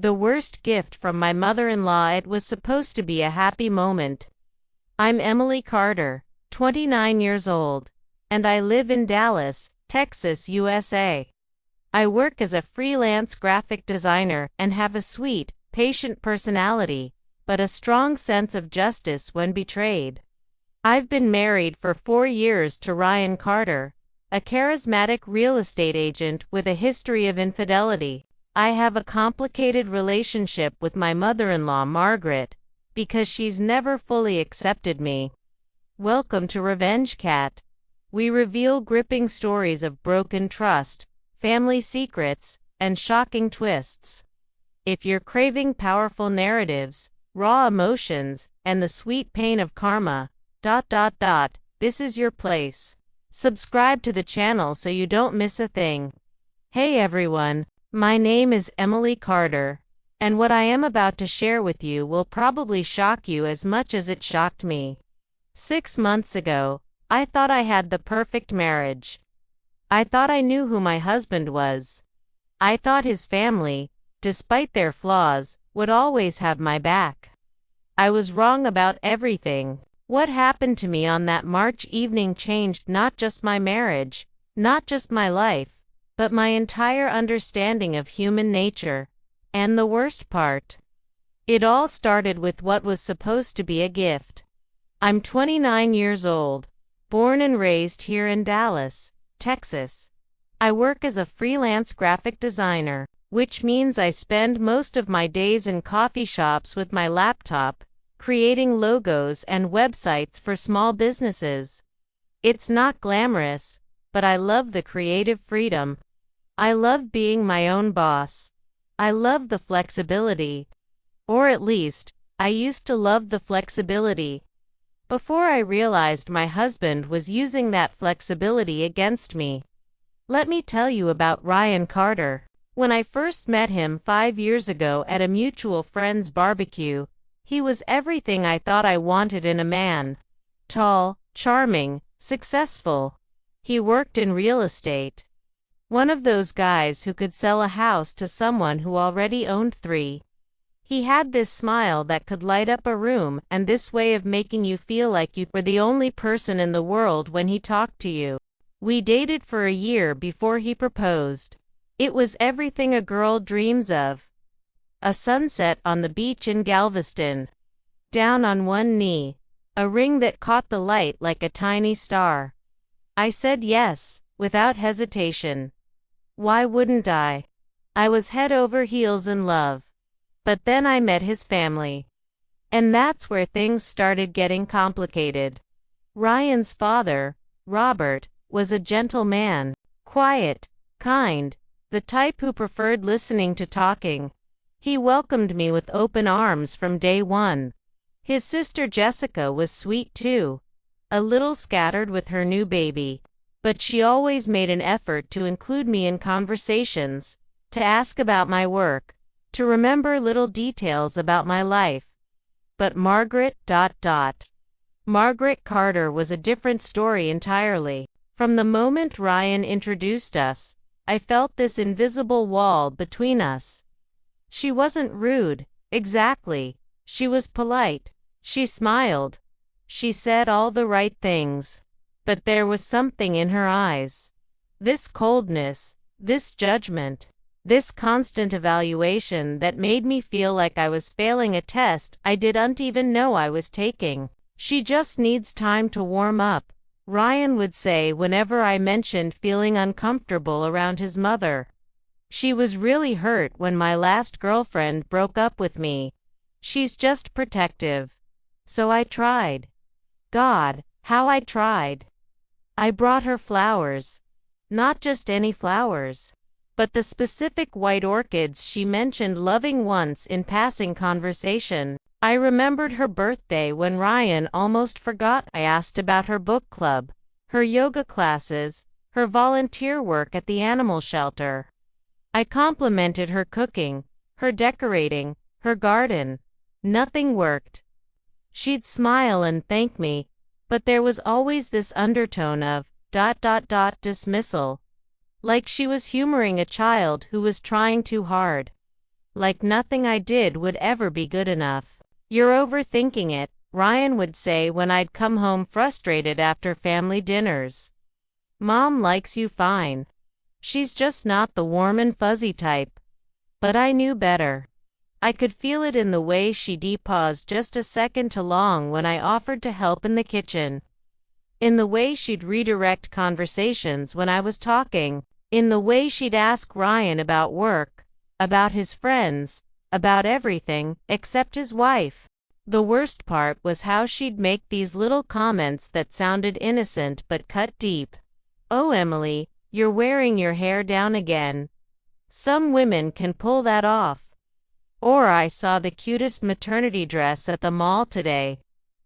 The worst gift from my mother-in-law. It was supposed to be a happy moment. I'm Emily Carter, 29 years old, and I live in Dallas, Texas, USA. I work as a freelance graphic designer and have a sweet, patient personality, but a strong sense of justice when betrayed. I've been married for 4 years to Ryan Carter, a charismatic real estate agent with a history of infidelity. I have a complicated relationship with my mother-in-law, Margaret, because she's never fully accepted me. Welcome to Revenge Cat. We reveal gripping stories of broken trust, family secrets, and shocking twists. If you're craving powerful narratives, raw emotions, and the sweet pain of karma, this is your place. Subscribe to the channel so you don't miss a thing. Hey everyone, my name is Emily Carter, and what I am about to share with you will probably shock you as much as it shocked me. 6 months ago, I thought I had the perfect marriage. I thought I knew who my husband was. I thought his family, despite their flaws, would always have my back. I was wrong about everything. What happened to me on that March evening changed not just my marriage, not just my life, but my entire understanding of human nature. And the worst part? It all started with what was supposed to be a gift. I'm 29 years old, born and raised here in Dallas, Texas. I work as a freelance graphic designer, which means I spend most of my days in coffee shops with my laptop, creating logos and websites for small businesses. It's not glamorous, but I love the creative freedom. I love being my own boss. I love the flexibility. Or at least, I used to love the flexibility. Before I realized my husband was using that flexibility against me. Let me tell you about Ryan Carter. When I first met him 5 years ago at a mutual friend's barbecue, he was everything I thought I wanted in a man. Tall, charming, successful. He worked in real estate. One of those guys who could sell a house to someone who already owned 3. He had this smile that could light up a room and this way of making you feel like you were the only person in the world when he talked to you. We dated for a year before he proposed. It was everything a girl dreams of. A sunset on the beach in Galveston. Down on one knee. A ring that caught the light like a tiny star. I said yes, without hesitation. Why wouldn't I? I was head over heels in love. But then I met his family. And that's where things started getting complicated. Ryan's father, Robert, was a gentle man. Quiet, kind, the type who preferred listening to talking. He welcomed me with open arms from day one. His sister Jessica was sweet too. A little scattered with her new baby. But she always made an effort to include me in conversations, to ask about my work, to remember little details about my life. But Margaret. Margaret Carter was a different story entirely. From the moment Ryan introduced us, I felt this invisible wall between us. She wasn't rude, exactly. She was polite. She smiled. She said all the right things. But there was something in her eyes. This coldness, this judgment, this constant evaluation that made me feel like I was failing a test I didn't even know I was taking. She just needs time to warm up, Ryan would say whenever I mentioned feeling uncomfortable around his mother. She was really hurt when my last girlfriend broke up with me. She's just protective. So I tried. God, how I tried. I brought her flowers. Not just any flowers, but the specific white orchids she mentioned loving once in passing conversation. I remembered her birthday when Ryan almost forgot. I asked about her book club, her yoga classes, her volunteer work at the animal shelter. I complimented her cooking, her decorating, her garden. Nothing worked. She'd smile and thank me, but there was always this undertone of dismissal. Like she was humoring a child who was trying too hard. like nothing I did would ever be good enough. "You're overthinking it," Ryan would say when I'd come home frustrated after family dinners. "Mom likes you fine. She's just not the warm and fuzzy type." But I knew better. I could feel it in the way she'd pause just a second too long when I offered to help in the kitchen. In the way she'd redirect conversations when I was talking. In the way she'd ask Ryan about work, about his friends, about everything except his wife. The worst part was how she'd make these little comments that sounded innocent but cut deep. "Oh, Emily, you're wearing your hair down again. Some women can pull that off." Or, "I saw the cutest maternity dress at the mall today.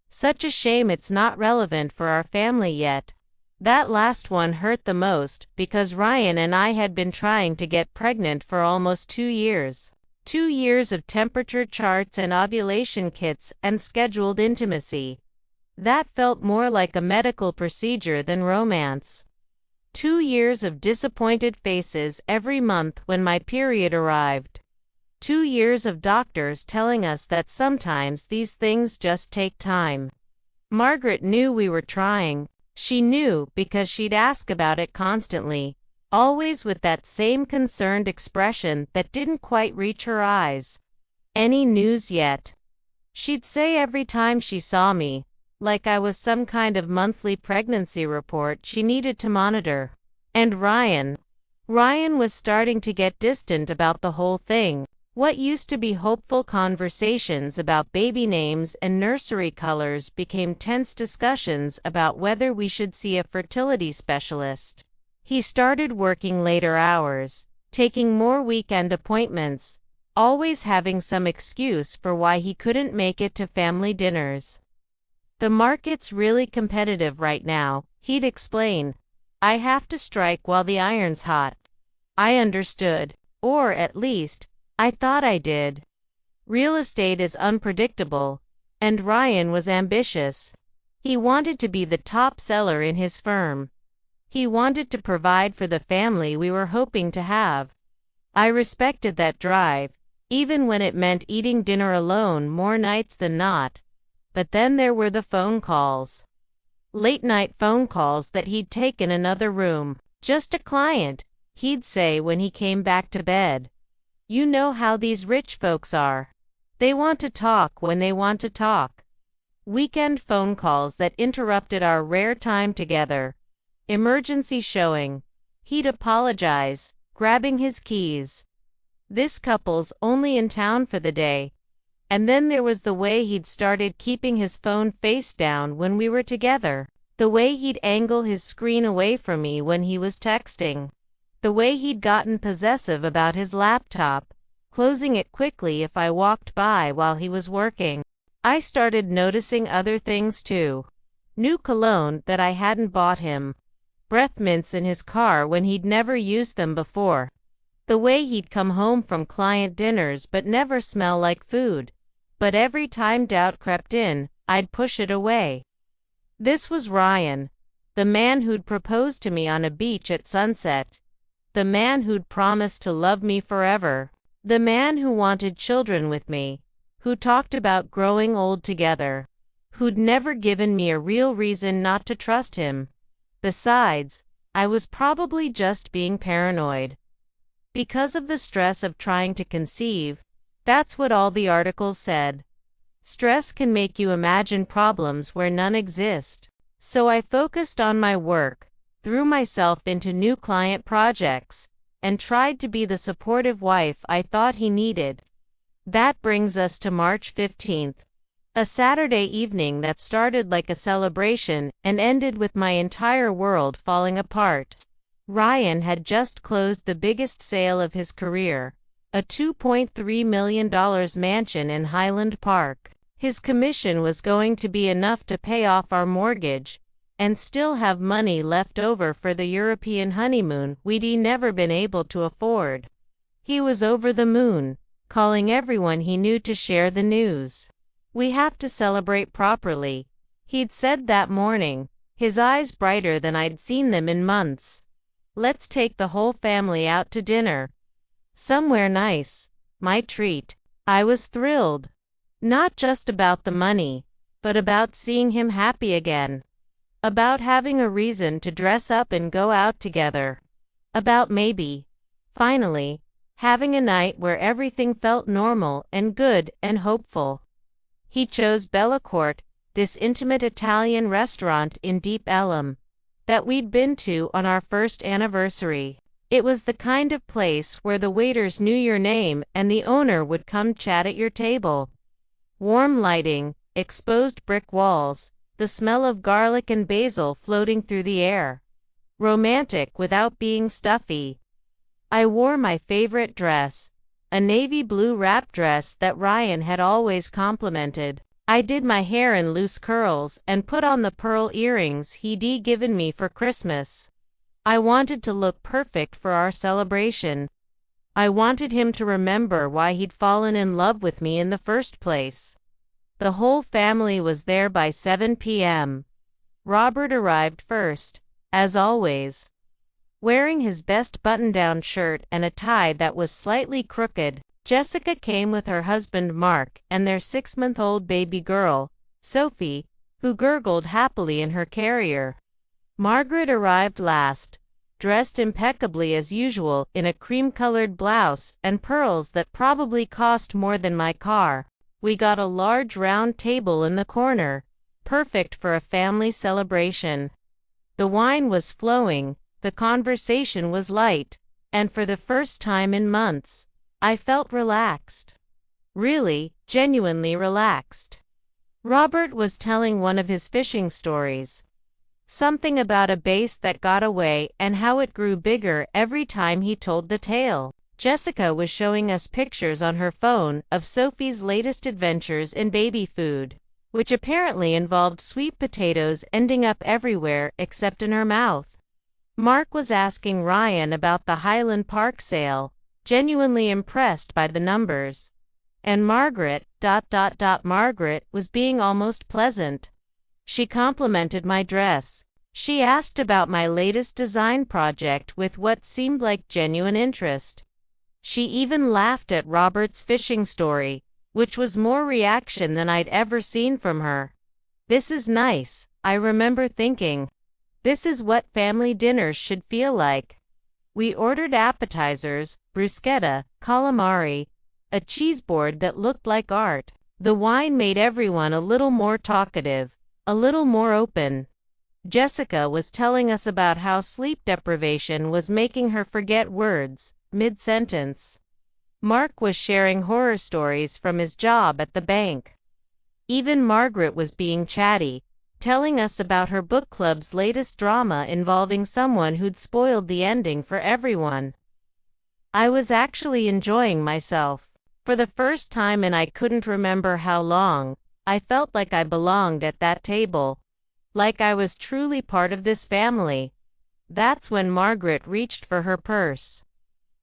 Such a shame it's not relevant for our family yet." That last one hurt the most because Ryan and I had been trying to get pregnant for almost 2 years. 2 years of temperature charts and ovulation kits and scheduled intimacy. That felt more like a medical procedure than romance. 2 years of disappointed faces every month when my period arrived. 2 years of doctors telling us that sometimes these things just take time. Margaret knew we were trying. She knew because she'd ask about it constantly, always with that same concerned expression that didn't quite reach her eyes. "Any news yet?" she'd say every time she saw me, like I was some kind of monthly pregnancy report she needed to monitor. And Ryan was starting to get distant about the whole thing. What used to be hopeful conversations about baby names and nursery colors became tense discussions about whether we should see a fertility specialist. He started working later hours, taking more weekend appointments, always having some excuse for why he couldn't make it to family dinners. "The market's really competitive right now," he'd explain. "I have to strike while the iron's hot." I understood, or at least, I thought I did. Real estate is unpredictable, and Ryan was ambitious. He wanted to be the top seller in his firm. He wanted to provide for the family we were hoping to have. I respected that drive, even when it meant eating dinner alone more nights than not. But then there were the phone calls. Late-night phone calls that he'd take in another room. "Just a client," he'd say when he came back to bed. "You know how these rich folks are. They want to talk when they want to talk." Weekend phone calls that interrupted our rare time together. Emergency showing. He'd apologize, grabbing his keys. "This couple's only in town for the day." And then there was the way he'd started keeping his phone face down when we were together. The way he'd angle his screen away from me when he was texting. The way he'd gotten possessive about his laptop, closing it quickly if I walked by while he was working. I started noticing other things too. New cologne that I hadn't bought him. Breath mints in his car when he'd never used them before. The way he'd come home from client dinners but never smell like food. But every time doubt crept in, I'd push it away. This was Ryan, the man who'd proposed to me on a beach at sunset. The man who'd promised to love me forever. The man who wanted children with me. Who talked about growing old together. Who'd never given me a real reason not to trust him. Besides, I was probably just being paranoid. Because of the stress of trying to conceive, that's what all the articles said. Stress can make you imagine problems where none exist. So I focused on my work, threw myself into new client projects, and tried to be the supportive wife I thought he needed. That brings us to March 15th. A Saturday evening that started like a celebration and ended with my entire world falling apart. Ryan had just closed the biggest sale of his career, a $2.3 million mansion in Highland Park. His commission was going to be enough to pay off our mortgage, and still have money left over for the European honeymoon we'd never been able to afford. He was over the moon, calling everyone he knew to share the news. "We have to celebrate properly," he'd said that morning, his eyes brighter than I'd seen them in months. "Let's take the whole family out to dinner. Somewhere nice, my treat. I was thrilled. Not just about the money, but about seeing him happy again. About having a reason to dress up and go out together. About maybe, finally, having a night where everything felt normal and good and hopeful. He chose Bella Court, this intimate Italian restaurant in Deep Ellum, that we'd been to on our first anniversary. It was the kind of place where the waiters knew your name and the owner would come chat at your table. Warm lighting, exposed brick walls, the smell of garlic and basil floating through the air. Romantic without being stuffy. I wore my favorite dress, a navy blue wrap dress that Ryan had always complimented. I did my hair in loose curls and put on the pearl earrings he'd given me for Christmas. I wanted to look perfect for our celebration. I wanted him to remember why he'd fallen in love with me in the first place. The whole family was there by 7 p.m. Robert arrived first, as always. Wearing his best button-down shirt and a tie that was slightly crooked, Jessica came with her husband Mark and their 6-month-old baby girl, Sophie, who gurgled happily in her carrier. Margaret arrived last, dressed impeccably as usual in a cream-colored blouse and pearls that probably cost more than my car. We got a large round table in the corner, perfect for a family celebration. The wine was flowing, the conversation was light, and for the first time in months, I felt relaxed. Really, genuinely relaxed. Robert was telling one of his fishing stories. Something about a bass that got away and how it grew bigger every time he told the tale. Jessica was showing us pictures on her phone of Sophie's latest adventures in baby food, which apparently involved sweet potatoes ending up everywhere except in her mouth. Mark was asking Ryan about the Highland Park sale, genuinely impressed by the numbers. And Margaret was being almost pleasant. She complimented my dress. She asked about my latest design project with what seemed like genuine interest. She even laughed at Robert's fishing story, which was more reaction than I'd ever seen from her. This is nice, I remember thinking. This is what family dinners should feel like. We ordered appetizers, bruschetta, calamari, a cheese board that looked like art. The wine made everyone a little more talkative, a little more open. Jessica was telling us about how sleep deprivation was making her forget words mid-sentence. Mark was sharing horror stories from his job at the bank. Even Margaret was being chatty, telling us about her book club's latest drama involving someone who'd spoiled the ending for everyone. I was actually enjoying myself. For the first time and I couldn't remember how long, I felt like I belonged at that table. Like I was truly part of this family. That's when Margaret reached for her purse.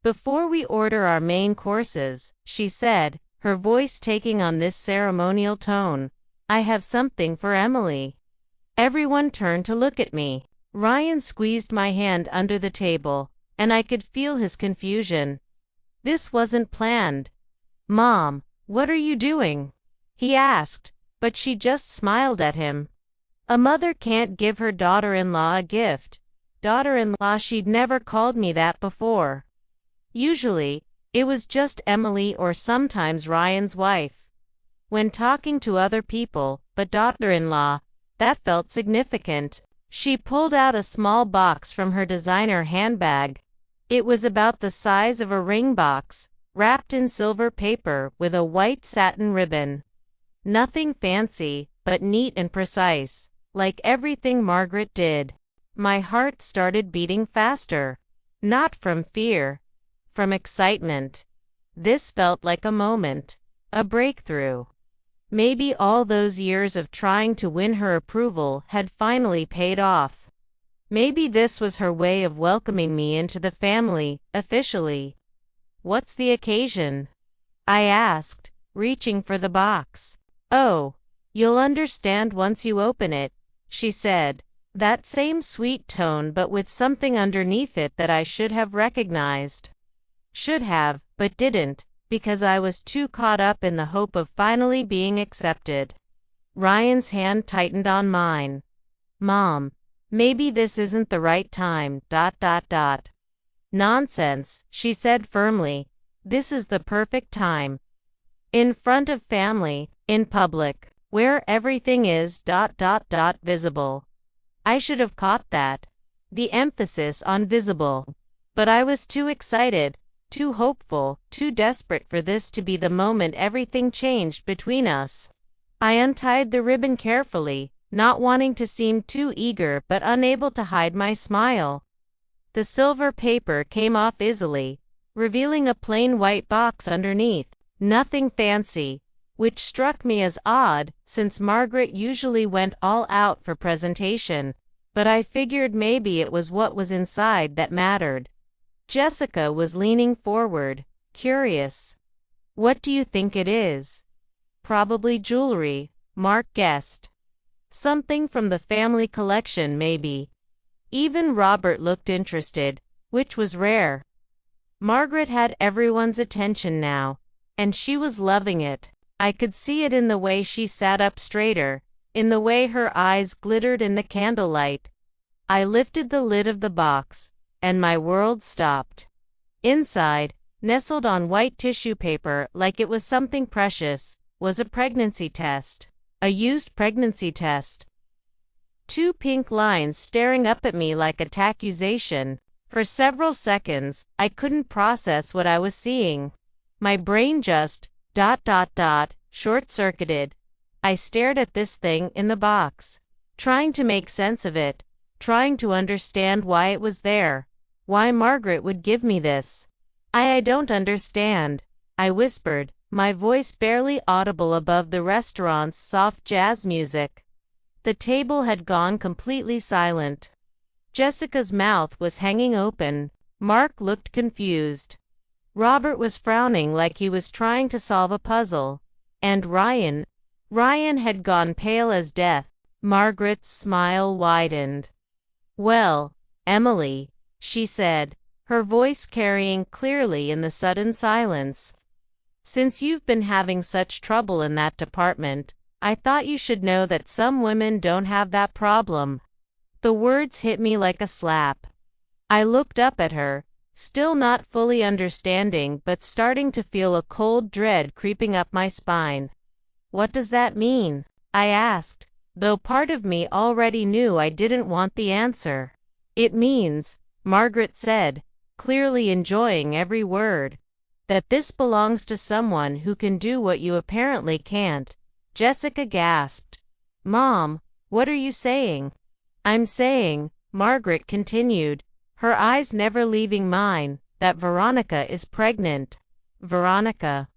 "Before we order our main courses," she said, her voice taking on this ceremonial tone, "I have something for Emily." Everyone turned to look at me. Ryan squeezed my hand under the table, and I could feel his confusion. This wasn't planned. "Mom, what are you doing?" he asked, but she just smiled at him. A mother can't give her daughter-in-law a gift. Daughter-in-law, she'd never called me that before. Usually, it was just Emily or sometimes Ryan's wife. When talking to other people, but daughter-in-law, that felt significant. She pulled out a small box from her designer handbag. It was about the size of a ring box, wrapped in silver paper with a white satin ribbon. Nothing fancy, but neat and precise, like everything Margaret did. My heart started beating faster. Not from fear. From excitement. This felt like a moment. A breakthrough. Maybe all those years of trying to win her approval had finally paid off. Maybe this was her way of welcoming me into the family, officially. "What's the occasion?" I asked, reaching for the box. "Oh, you'll understand once you open it," she said, that same sweet tone but with something underneath it that I should have recognized. Should have, but didn't. because I was too caught up in the hope of finally being accepted. Ryan's hand tightened on mine. Mom, maybe this isn't the right time, ... Nonsense, she said firmly. This is the perfect time. In front of family, in public, where everything is ... visible. I should have caught that. The emphasis on visible. But I was too excited, too hopeful, too desperate for this to be the moment everything changed between us. I untied the ribbon carefully, not wanting to seem too eager but unable to hide my smile. The silver paper came off easily, revealing a plain white box underneath, nothing fancy, which struck me as odd, since Margaret usually went all out for presentation, but I figured maybe it was what was inside that mattered. Jessica was leaning forward, curious. What do you think it is? Probably jewelry, Mark guessed. Something from the family collection, maybe. Even Robert looked interested, which was rare. Margaret had everyone's attention now, and she was loving it. I could see it in the way she sat up straighter, in the way her eyes glittered in the candlelight. I lifted the lid of the box, and my world stopped. Inside, nestled on white tissue paper like it was something precious, was a pregnancy test. A used pregnancy test. 2 pink lines staring up at me like an accusation. For several seconds, I couldn't process what I was seeing. My brain just ... short-circuited. I stared at this thing in the box, trying to make sense of it, trying to understand why it was there, why Margaret would give me this. I don't understand, I whispered, my voice barely audible above the restaurant's soft jazz music. The table had gone completely silent. Jessica's mouth was hanging open. Mark looked confused. Robert was frowning like he was trying to solve a puzzle. And Ryan had gone pale as death. Margaret's smile widened. Well, Emily, she said, her voice carrying clearly in the sudden silence. Since you've been having such trouble in that department, I thought you should know that some women don't have that problem. The words hit me like a slap. I looked up at her, still not fully understanding but starting to feel a cold dread creeping up my spine. What does that mean? I asked, though part of me already knew I didn't want the answer. It means, Margaret said, clearly enjoying every word, that this belongs to someone who can do what you apparently can't. Jessica gasped. Mom, what are you saying? I'm saying, Margaret continued, her eyes never leaving mine, that Veronica is pregnant. Veronica,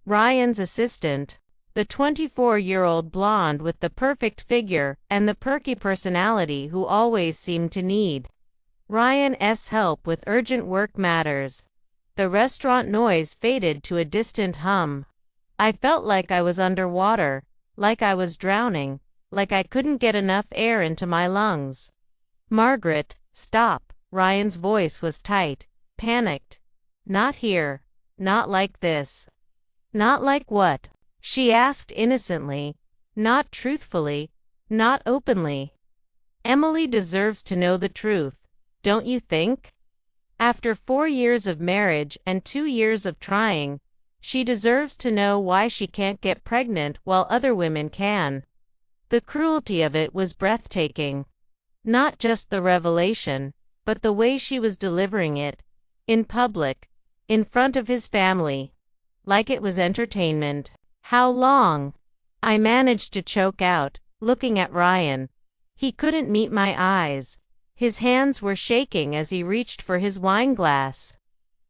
Ryan's assistant, the 24-year-old blonde with the perfect figure and the perky personality who always seemed to need Ryan's help with urgent work matters. The restaurant noise faded to a distant hum. I felt like I was underwater, like I was drowning, like I couldn't get enough air into my lungs. Margaret, stop. Ryan's voice was tight, panicked. Not here. Not like this. Not like what? She asked innocently, not truthfully, not openly. Emily deserves to know the truth, don't you think? After 4 years of marriage and 2 years of trying, she deserves to know why she can't get pregnant while other women can. The cruelty of it was breathtaking. Not just the revelation, but the way she was delivering it, in public, in front of his family, like it was entertainment. How long? I managed to choke out, looking at Ryan. He couldn't meet my eyes. His hands were shaking as he reached for his wine glass.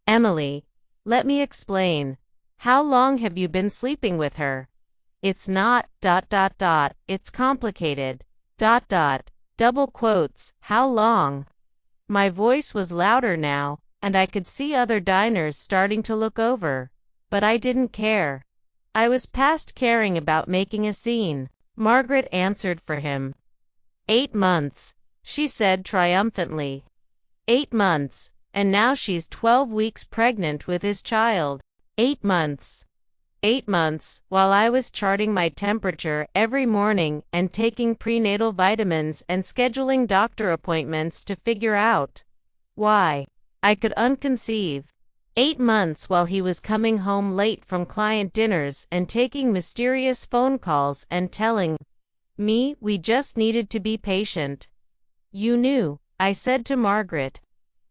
Emily, let me explain. How long have you been sleeping with her? It's not ... it's complicated ... double quotes, how long? My voice was louder now, and I could see other diners starting to look over. But I didn't care. I was past caring about making a scene. Margaret answered for him. 8 months, she said triumphantly. 8 months, and now she's 12 weeks pregnant with his child. 8 months. 8 months, while I was charting my temperature every morning and taking prenatal vitamins and scheduling doctor appointments to figure out why I could unconceive. 8 months while he was coming home late from client dinners and taking mysterious phone calls and telling me we just needed to be patient. You knew, I said to Margaret.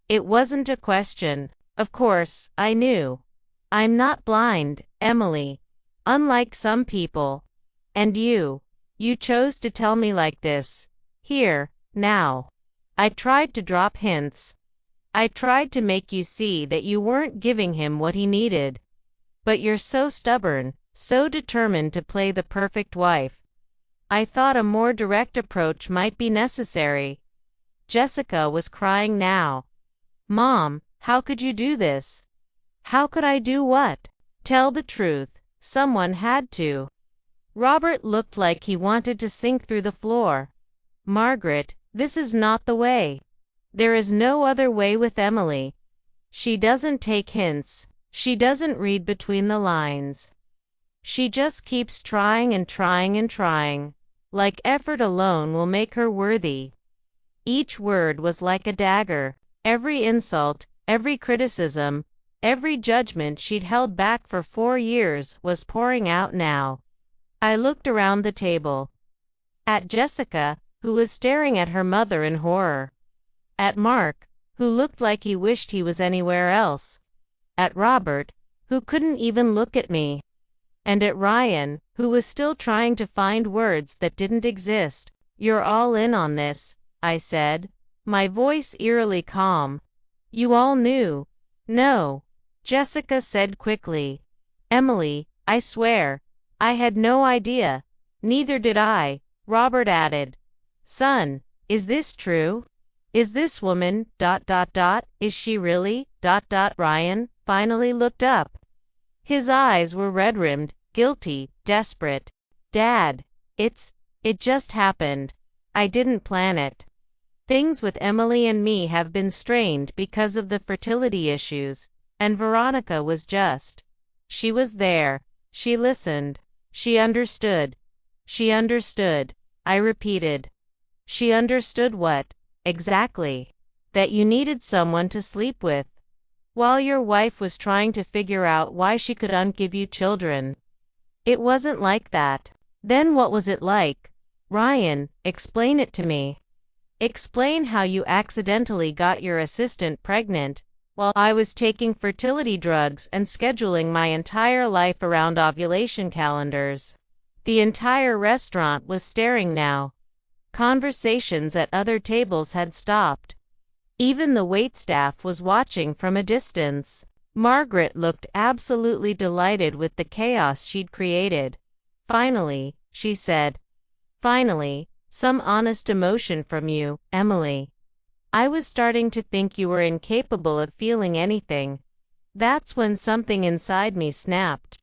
It wasn't a question. Of course, I knew. I'm not blind, Emily. Unlike some people. And you chose to tell me like this. Here, now. I tried to drop hints. I tried to make you see that you weren't giving him what he needed. But you're so stubborn, so determined to play the perfect wife. I thought a more direct approach might be necessary. Jessica was crying now. Mom, how could you do this? How could I do what? Tell the truth. Someone had to. Robert looked like he wanted to sink through the floor. Margaret, this is not the way. There is no other way with Emily. She doesn't take hints. She doesn't read between the lines. She just keeps trying and trying and trying. Like effort alone will make her worthy. Each word was like a dagger. Every insult, every criticism, every judgment she'd held back for 4 years was pouring out now. I looked around the table. At Jessica, who was staring at her mother in horror. At Mark, who looked like he wished he was anywhere else. At Robert, who couldn't even look at me. And at Ryan, who was still trying to find words that didn't exist. You're all in on this, I said, my voice eerily calm. You all knew. No, Jessica said quickly. Emily, I swear, I had no idea. Neither did I, Robert added. Son, is this true? Is this woman, ... is she really, ... Ryan finally looked up. His eyes were red-rimmed, guilty, desperate. Dad, it just happened. I didn't plan it. Things with Emily and me have been strained because of the fertility issues, and Veronica was just. She was there. She listened. She understood. She understood, I repeated. She understood what, exactly? That you needed someone to sleep with, while your wife was trying to figure out why she couldn't give you children. It wasn't like that. Then what was it like? Ryan, explain it to me. Explain how you accidentally got your assistant pregnant, while I was taking fertility drugs and scheduling my entire life around ovulation calendars. The entire restaurant was staring now. Conversations at other tables had stopped. Even the waitstaff was watching from a distance. Margaret looked absolutely delighted with the chaos she'd created. Finally, she said. Finally, some honest emotion from you, Emily. I was starting to think you were incapable of feeling anything. That's when something inside me snapped.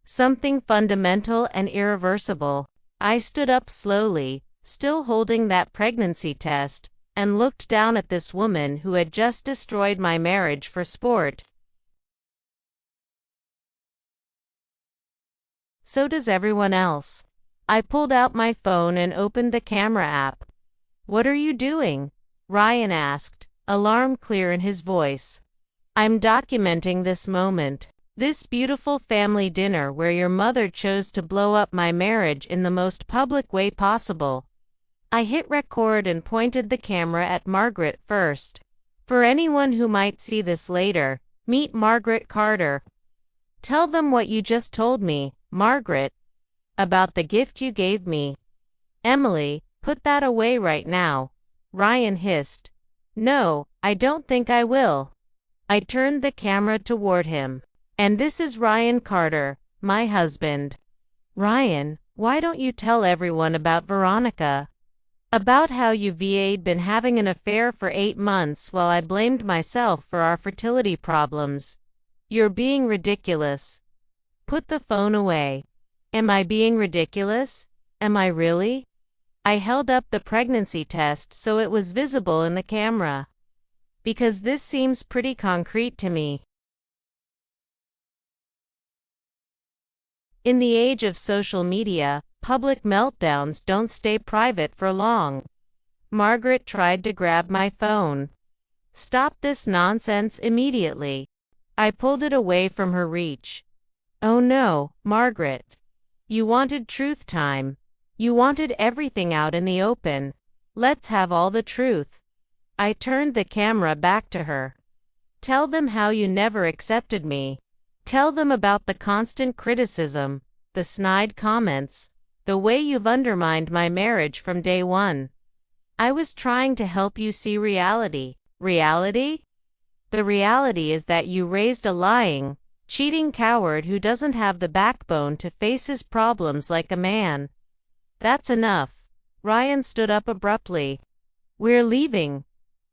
Something fundamental and irreversible. I stood up slowly, still holding that pregnancy test, and looked down at this woman who had just destroyed my marriage for sport. So does everyone else. I pulled out my phone and opened the camera app. What are you doing? Ryan asked, alarm clear in his voice. I'm documenting this moment. This beautiful family dinner where your mother chose to blow up my marriage in the most public way possible. I hit record and pointed the camera at Margaret first. For anyone who might see this later, meet Margaret Carter. Tell them what you just told me, Margaret, about the gift you gave me. Emily, put that away right now, Ryan hissed. No, I don't think I will. I turned the camera toward him. And this is Ryan Carter, my husband. Ryan, why don't you tell everyone about Veronica? About how you'd been having an affair for 8 months while I blamed myself for our fertility problems. You're being ridiculous. Put the phone away. Am I being ridiculous? Am I really? I held up the pregnancy test so it was visible in the camera. Because this seems pretty concrete to me. In the age of social media, public meltdowns don't stay private for long. Margaret tried to grab my phone. Stop this nonsense immediately. I pulled it away from her reach. Oh no, Margaret. You wanted truth time. You wanted everything out in the open. Let's have all the truth. I turned the camera back to her. Tell them how you never accepted me. Tell them about the constant criticism, the snide comments, the way you've undermined my marriage from day one. I was trying to help you see reality. Reality? The reality is that you raised a lying, cheating coward who doesn't have the backbone to face his problems like a man. That's enough. Ryan stood up abruptly. We're leaving.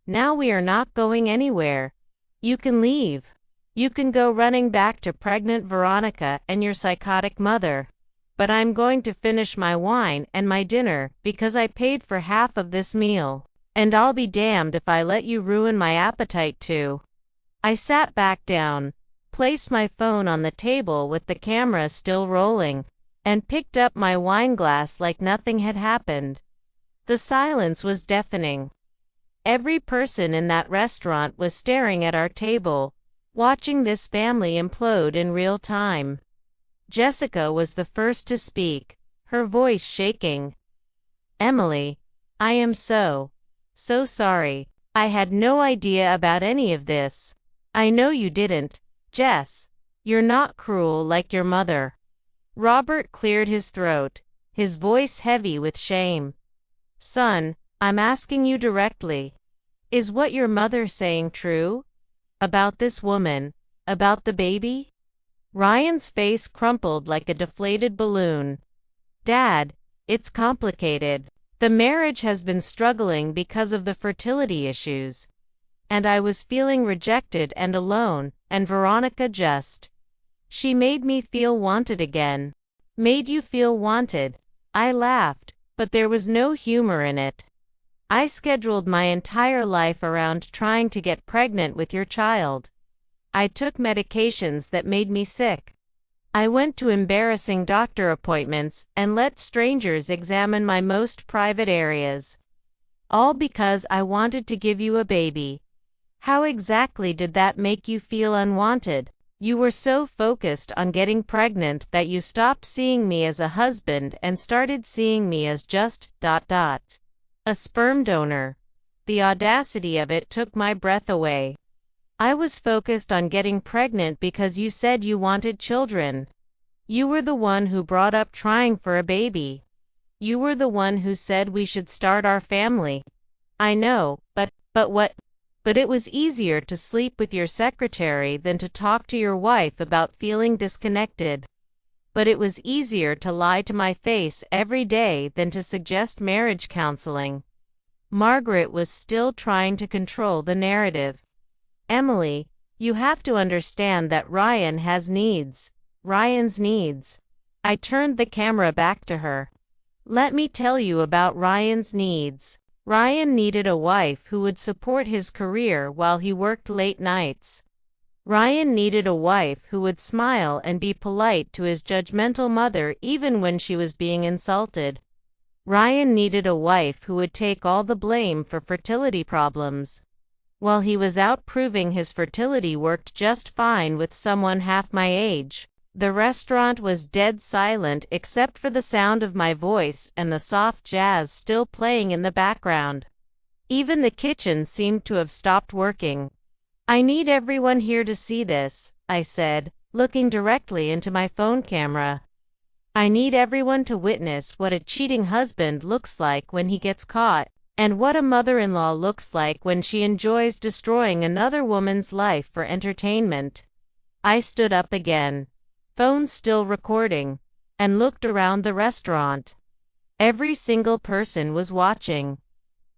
Now we are not going anywhere. You can leave. You can go running back to pregnant Veronica and your psychotic mother. But I'm going to finish my wine and my dinner because I paid for half of this meal. And I'll be damned if I let you ruin my appetite too. I sat back down, placed my phone on the table with the camera still rolling, and picked up my wine glass like nothing had happened. The silence was deafening. Every person in that restaurant was staring at our table, watching this family implode in real time. Jessica was the first to speak, her voice shaking. Emily, I am so sorry. I had no idea about any of this. I know you didn't, Jess. You're not cruel like your mother. Robert cleared his throat, his voice heavy with shame. Son, I'm asking you directly. Is what your mother's saying true? About this woman? About the baby? Ryan's face crumpled like a deflated balloon. Dad, it's complicated. The marriage has been struggling because of the fertility issues. And I was feeling rejected and alone, and Veronica just. She made me feel wanted again. Made you feel wanted. I laughed, but there was no humor in it. I scheduled my entire life around trying to get pregnant with your child. I took medications that made me sick. I went to embarrassing doctor appointments and let strangers examine my most private areas. All because I wanted to give you a baby. How exactly did that make you feel unwanted? You were so focused on getting pregnant that you stopped seeing me as a husband and started seeing me as just ... a sperm donor. The audacity of it took my breath away. I was focused on getting pregnant because you said you wanted children. You were the one who brought up trying for a baby. You were the one who said we should start our family. I know, but what? But it was easier to sleep with your secretary than to talk to your wife about feeling disconnected. But it was easier to lie to my face every day than to suggest marriage counseling. Margaret was still trying to control the narrative. Emily, you have to understand that Ryan has needs. Ryan's needs. I turned the camera back to her. Let me tell you about Ryan's needs. Ryan needed a wife who would support his career while he worked late nights. Ryan needed a wife who would smile and be polite to his judgmental mother even when she was being insulted. Ryan needed a wife who would take all the blame for fertility problems. While he was out proving his fertility worked just fine with someone half my age, the restaurant was dead silent except for the sound of my voice and the soft jazz still playing in the background. Even the kitchen seemed to have stopped working. I need everyone here to see this, I said, looking directly into my phone camera. I need everyone to witness what a cheating husband looks like when he gets caught, and what a mother-in-law looks like when she enjoys destroying another woman's life for entertainment. I stood up again, phone still recording, and looked around the restaurant. Every single person was watching.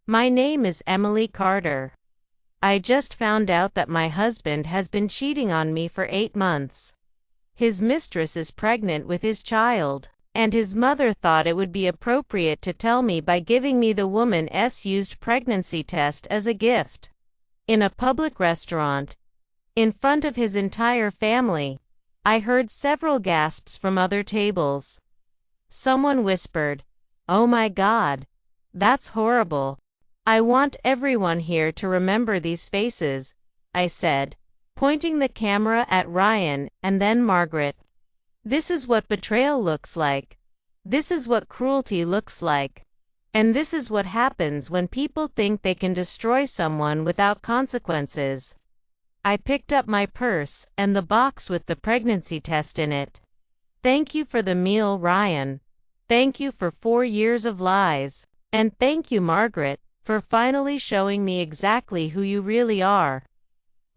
My name is Emily Carter. I just found out that my husband has been cheating on me for 8 months. His mistress is pregnant with his child, and his mother thought it would be appropriate to tell me by giving me the woman's used pregnancy test as a gift. In a public restaurant, in front of his entire family, I heard several gasps from other tables. Someone whispered, "Oh my God, that's horrible. I want everyone here to remember these faces," I said, pointing the camera at Ryan and then Margaret. "This is what betrayal looks like. This is what cruelty looks like. And this is what happens when people think they can destroy someone without consequences." I picked up my purse and the box with the pregnancy test in it. "Thank you for the meal, Ryan. Thank you for 4 years of lies. And thank you, Margaret, for finally showing me exactly who you really are."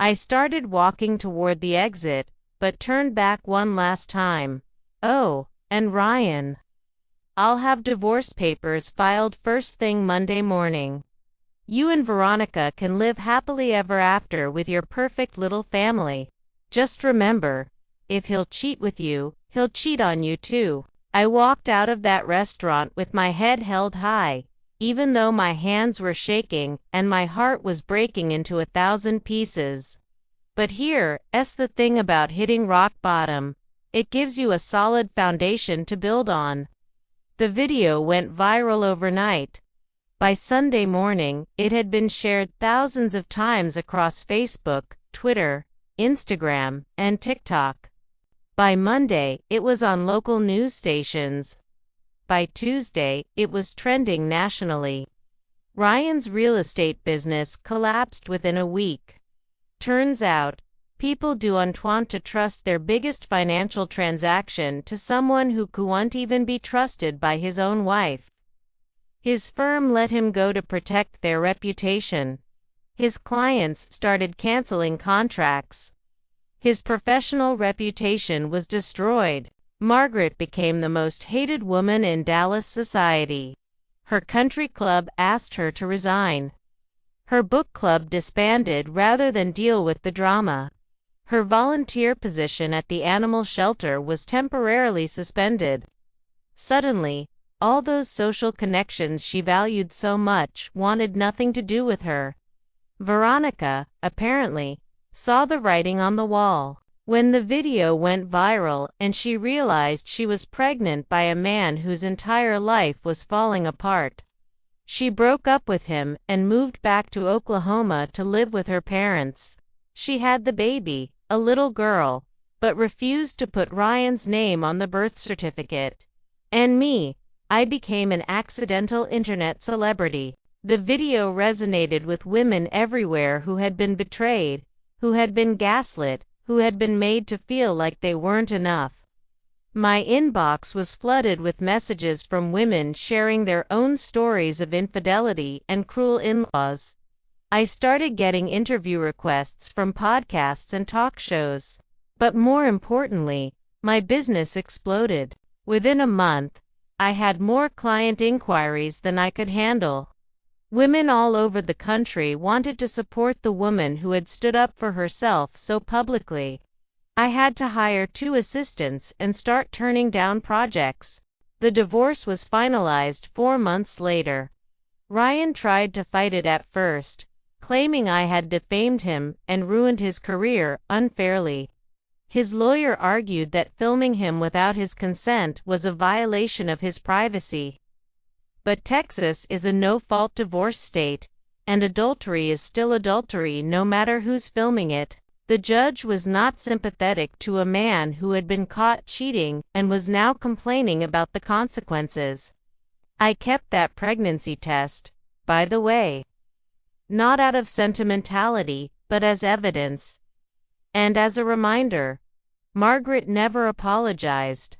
I started walking toward the exit, but turned back one last time. "Oh, and Ryan. I'll have divorce papers filed first thing Monday morning. You and Veronica can live happily ever after with your perfect little family. Just remember, if he'll cheat with you, he'll cheat on you too." I walked out of that restaurant with my head held high, even though my hands were shaking and my heart was breaking into 1,000 pieces. But here's the thing about hitting rock bottom. It gives you a solid foundation to build on. The video went viral overnight. By Sunday morning, it had been shared thousands of times across Facebook, Twitter, Instagram, and TikTok. By Monday, it was on local news stations. By Tuesday, it was trending nationally. Ryan's real estate business collapsed within a week. Turns out, people don't want to trust their biggest financial transaction to someone who couldn't even be trusted by his own wife. His firm let him go to protect their reputation. His clients started canceling contracts. His professional reputation was destroyed. Margaret became the most hated woman in Dallas society. Her country club asked her to resign. Her book club disbanded rather than deal with the drama. Her volunteer position at the animal shelter was temporarily suspended. Suddenly, all those social connections she valued so much wanted nothing to do with her. Veronica, apparently, saw the writing on the wall. When the video went viral and she realized she was pregnant by a man whose entire life was falling apart, she broke up with him and moved back to Oklahoma to live with her parents. She had the baby, a little girl, but refused to put Ryan's name on the birth certificate. And me, I became an accidental internet celebrity. The video resonated with women everywhere who had been betrayed, who had been gaslit, who had been made to feel like they weren't enough. My inbox was flooded with messages from women sharing their own stories of infidelity and cruel in-laws. I started getting interview requests from podcasts and talk shows. But more importantly, my business exploded. Within a month, I had more client inquiries than I could handle. Women all over the country wanted to support the woman who had stood up for herself so publicly. I had to hire 2 assistants and start turning down projects. The divorce was finalized 4 months later. Ryan tried to fight it at first, claiming I had defamed him and ruined his career unfairly. His lawyer argued that filming him without his consent was a violation of his privacy. But Texas is a no-fault divorce state, and adultery is still adultery no matter who's filming it. The judge was not sympathetic to a man who had been caught cheating and was now complaining about the consequences. I kept that pregnancy test, by the way. Not out of sentimentality, but as evidence. And as a reminder, Margaret never apologized.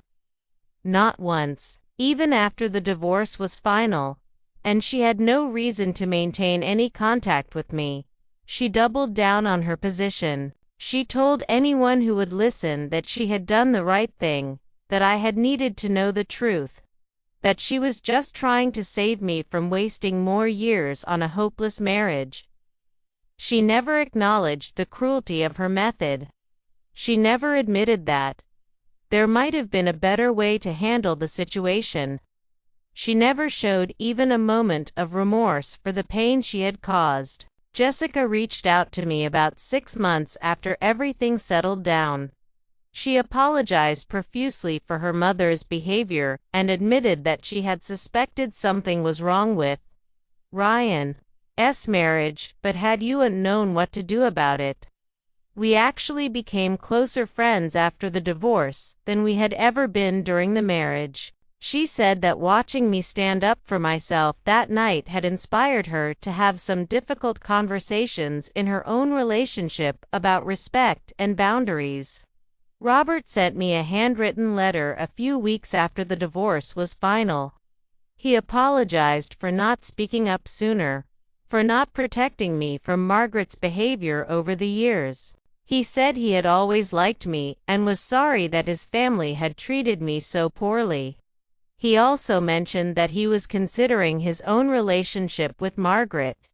Not once, even after the divorce was final, and she had no reason to maintain any contact with me. She doubled down on her position. She told anyone who would listen that she had done the right thing, that I had needed to know the truth, that she was just trying to save me from wasting more years on a hopeless marriage. She never acknowledged the cruelty of her method. She never admitted that there might have been a better way to handle the situation. She never showed even a moment of remorse for the pain she had caused. Jessica reached out to me about 6 months after everything settled down. She apologized profusely for her mother's behavior and admitted that she had suspected something was wrong with Ryan's marriage, but had known what to do about it. We actually became closer friends after the divorce than we had ever been during the marriage. She said that watching me stand up for myself that night had inspired her to have some difficult conversations in her own relationship about respect and boundaries. Robert sent me a handwritten letter a few weeks after the divorce was final. He apologized for not speaking up sooner, for not protecting me from Margaret's behavior over the years. He said he had always liked me and was sorry that his family had treated me so poorly. He also mentioned that he was considering his own relationship with Margaret,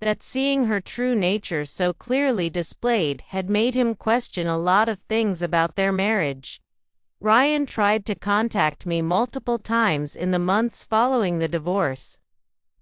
that seeing her true nature so clearly displayed had made him question a lot of things about their marriage. Ryan tried to contact me multiple times in the months following the divorce.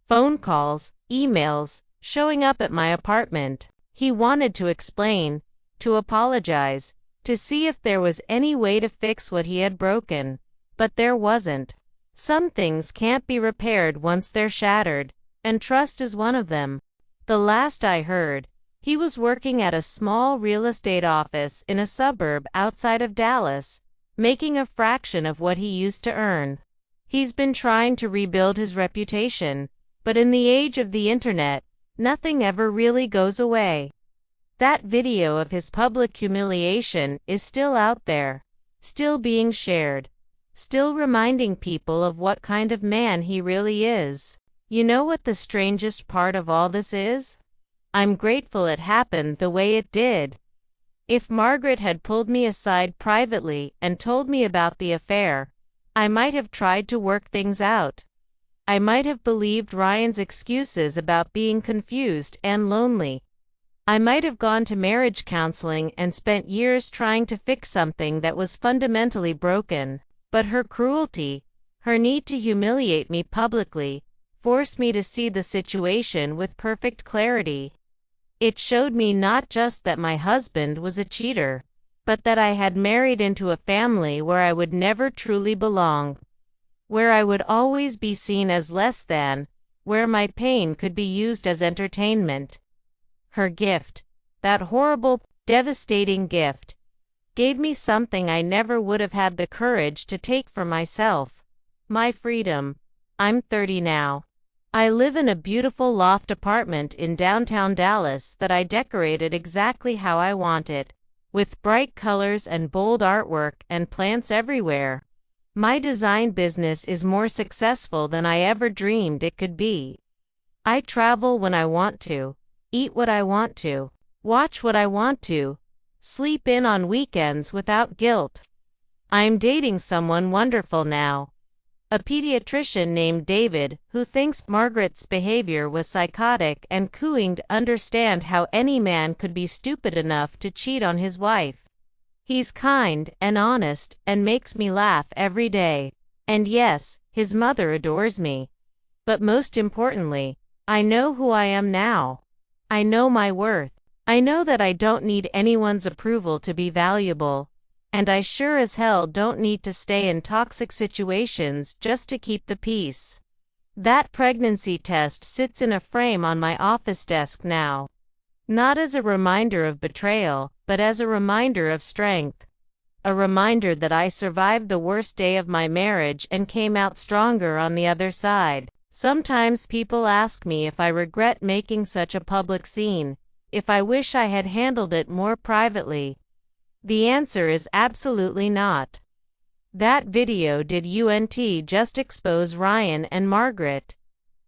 Phone calls, emails, showing up at my apartment. He wanted to explain, to apologize, to see if there was any way to fix what he had broken. But there wasn't. Some things can't be repaired once they're shattered, and trust is one of them. The last I heard, he was working at a small real estate office in a suburb outside of Dallas, making a fraction of what he used to earn. He's been trying to rebuild his reputation, but in the age of the internet, nothing ever really goes away. That video of his public humiliation is still out there, still being shared, still reminding people of what kind of man he really is. You know what the strangest part of all this is? I'm grateful it happened the way it did. If Margaret had pulled me aside privately and told me about the affair, I might have tried to work things out. I might have believed Ryan's excuses about being confused and lonely. I might have gone to marriage counseling and spent years trying to fix something that was fundamentally broken. But her cruelty, her need to humiliate me publicly, forced me to see the situation with perfect clarity. It showed me not just that my husband was a cheater, but that I had married into a family where I would never truly belong, where I would always be seen as less than, where my pain could be used as entertainment. Her gift, that horrible, devastating gift, gave me something I never would have had the courage to take for myself: my freedom. I'm 30 now. I live in a beautiful loft apartment in downtown Dallas that I decorated exactly how I want it, with bright colors and bold artwork and plants everywhere. My design business is more successful than I ever dreamed it could be. I travel when I want to, eat what I want to, watch what I want to, sleep in on weekends without guilt. I'm dating someone wonderful now, a pediatrician named David, who thinks Margaret's behavior was psychotic and cooing to understand how any man could be stupid enough to cheat on his wife. He's kind and honest and makes me laugh every day. And yes, his mother adores me. But most importantly, I know who I am now. I know my worth. I know that I don't need anyone's approval to be valuable. And I sure as hell don't need to stay in toxic situations just to keep the peace. That pregnancy test sits in a frame on my office desk now. Not as a reminder of betrayal, but as a reminder of strength. A reminder that I survived the worst day of my marriage and came out stronger on the other side. Sometimes people ask me if I regret making such a public scene, if I wish I had handled it more privately. The answer is absolutely not. That video didn't just expose Ryan and Margaret.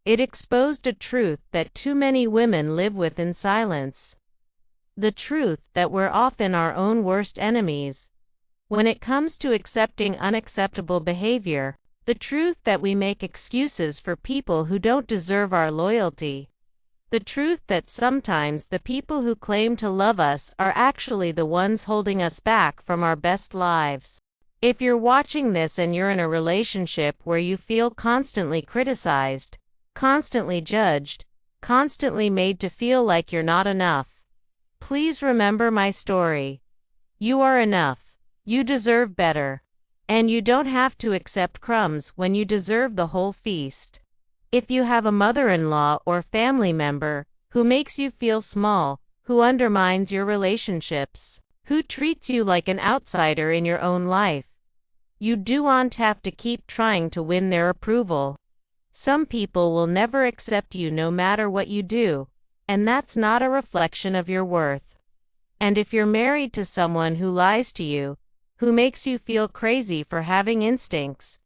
It exposed a truth that too many women live with in silence. The truth that we're often our own worst enemies. When it comes to accepting unacceptable behavior, the truth that we make excuses for people who don't deserve our loyalty. The truth that sometimes the people who claim to love us are actually the ones holding us back from our best lives. If you're watching this and you're in a relationship where you feel constantly criticized, constantly judged, constantly made to feel like you're not enough, please remember my story. You are enough. You deserve better. And you don't have to accept crumbs when you deserve the whole feast. If you have a mother-in-law or family member who makes you feel small, who undermines your relationships, who treats you like an outsider in your own life, you don't have to keep trying to win their approval. Some people will never accept you no matter what you do, and that's not a reflection of your worth. And if you're married to someone who lies to you, who makes you feel crazy for having instincts,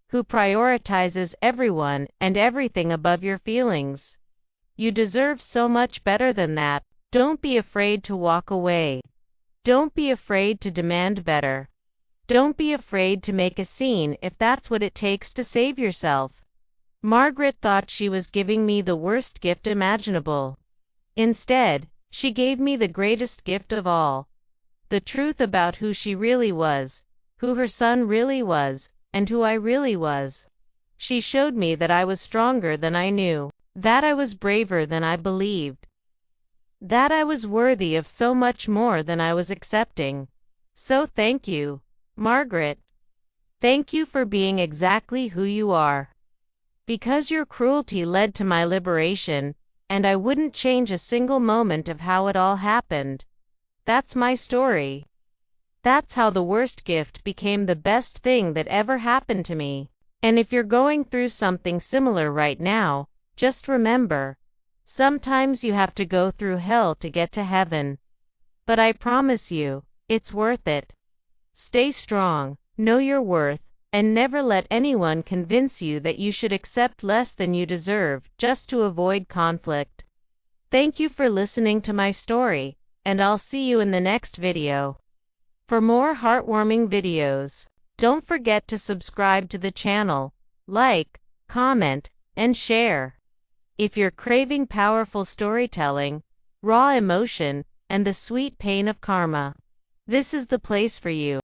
who prioritizes everyone and everything above your feelings, you deserve so much better than that. Don't be afraid to walk away. Don't be afraid to demand better. Don't be afraid to make a scene if that's what it takes to save yourself. Margaret thought she was giving me the worst gift imaginable. Instead, she gave me the greatest gift of all. The truth about who she really was, who her son really was, and who I really was. She showed me that I was stronger than I knew, that I was braver than I believed, that I was worthy of so much more than I was accepting. So thank you, Margaret. Thank you for being exactly who you are. Because your cruelty led to my liberation, and I wouldn't change a single moment of how it all happened. That's my story. That's how the worst gift became the best thing that ever happened to me. And if you're going through something similar right now, just remember, sometimes you have to go through hell to get to heaven. But I promise you, it's worth it. Stay strong, know your worth, and never let anyone convince you that you should accept less than you deserve just to avoid conflict. Thank you for listening to my story, and I'll see you in the next video. For more heartwarming videos, don't forget to subscribe to the channel, like, comment, and share. If you're craving powerful storytelling, raw emotion, and the sweet pain of karma, this is the place for you.